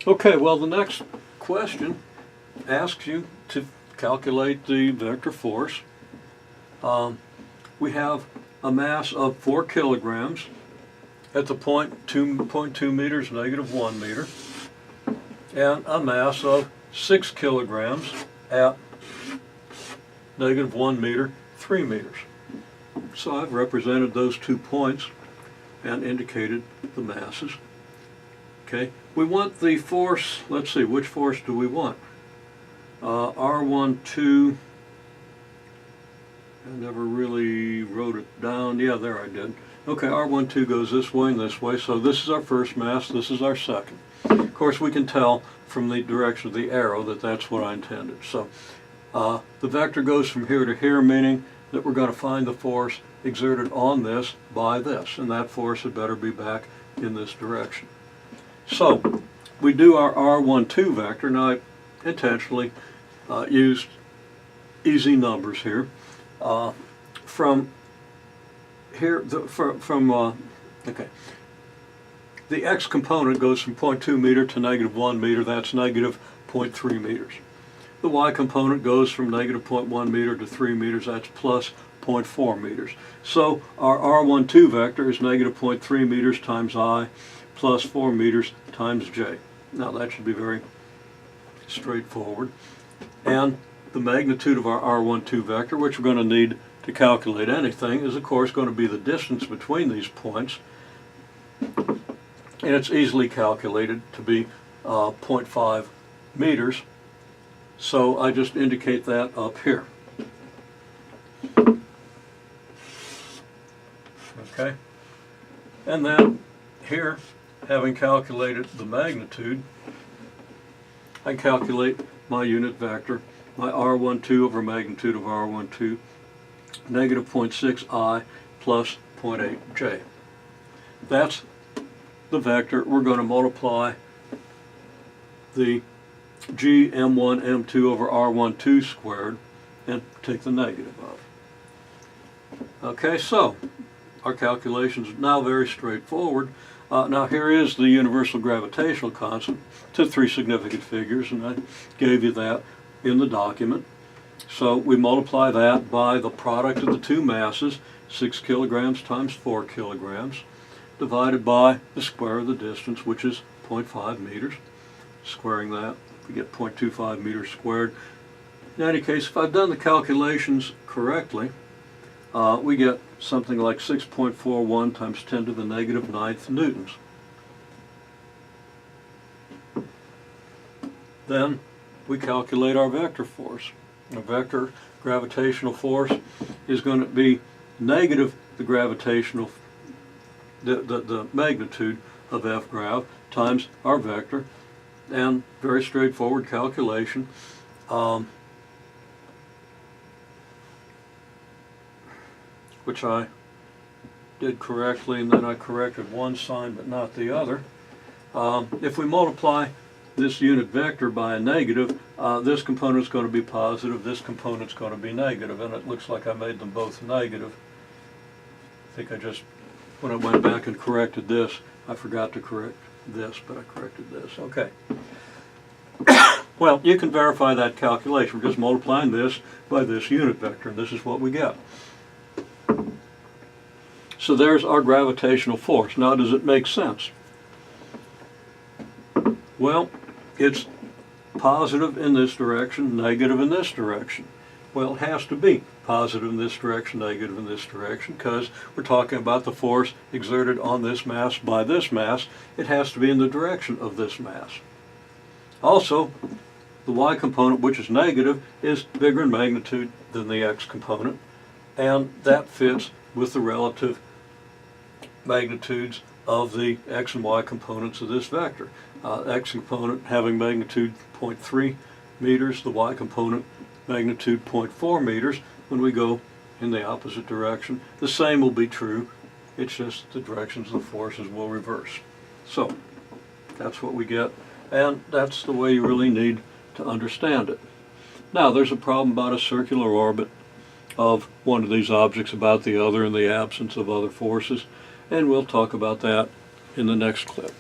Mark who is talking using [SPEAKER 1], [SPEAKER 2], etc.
[SPEAKER 1] Okay, well, the next question asks you to calculate the vector force. We have a mass of 4 kilograms at the point 2.2 meters, negative 1 meter, and a mass of 6 kilograms at negative 1 meter, 3 meters. So I've represented those 2 points and indicated the masses. Okay, we want the force, let's see, which force do we want? R12, I never really wrote it down. Yeah, there I did. Okay, R12 goes this way and this way, so this is our first mass, this is our second. Of course, we can tell from the direction of the arrow that that's what I intended. So the vector goes from here to here, meaning that we're going to find the force exerted on this by this, and that force had better be back in this direction. So we do our R12 vector. Now I intentionally used easy numbers here. From here, okay, the x component goes from 0.2 meter to negative 1 meter. That's negative 0.3 meters. The y component goes from negative 0.1 meter to 3 meters. That's plus 0.4 meters. So our R12 vector is negative 0.3 meters times I plus 4 meters times j. Now that should be very straightforward. And the magnitude of our R12 vector, which we're going to need to calculate anything, is of course going to be the distance between these points. And it's easily calculated to be 0.5 meters. So I just indicate that up here. Okay. And then here, having calculated the magnitude, I calculate my unit vector, my R12 over magnitude of R12, negative 0.6I plus 0.8J. That's the vector we're going to multiply the G M1 M2 over R12 squared and take the negative of. Okay, so our calculations are now very straightforward. Now here is the universal gravitational constant to 3 significant figures, and I gave you that in the document. So we multiply that by the product of the two masses, 6 kilograms times 4 kilograms, divided by the square of the distance, which is 0.5 meters. Squaring that, we get 0.25 meters squared. In any case, if I've done the calculations correctly, we get something like 6.41 times 10 to the negative 9th newtons. Then we calculate our vector force. A vector gravitational force is going to be negative the gravitational, the magnitude of F grav times our vector, and very straightforward calculation. Which I did correctly, and then I corrected one sign but not the other. If we multiply this unit vector by a negative, this component is going to be positive, this component is going to be negative, and it looks like I made them both negative. I think I just, when I went back and corrected this, I forgot to correct this, but I corrected this. Okay. Well, you can verify that calculation. We're just multiplying this by this unit vector, and this is what we get. So there's our gravitational force. Now, does it make sense? Well, it's positive in this direction, negative in this direction. Well, it has to be positive in this direction, negative in this direction, because we're talking about the force exerted on this mass by this mass. It has to be in the direction of this mass. Also, the y component, which is negative, is bigger in magnitude than the x component, and that fits with the relative magnitudes of the x and y components of this vector. X component having magnitude 0.3 meters, the y component magnitude 0.4 meters. When we go in the opposite direction, the same will be true. It's just the directions of the forces will reverse. So that's what we get, and that's the way you really need to understand it. Now there's a problem about a circular orbit of one of these objects about the other in the absence of other forces, and we'll talk about that in the next clip.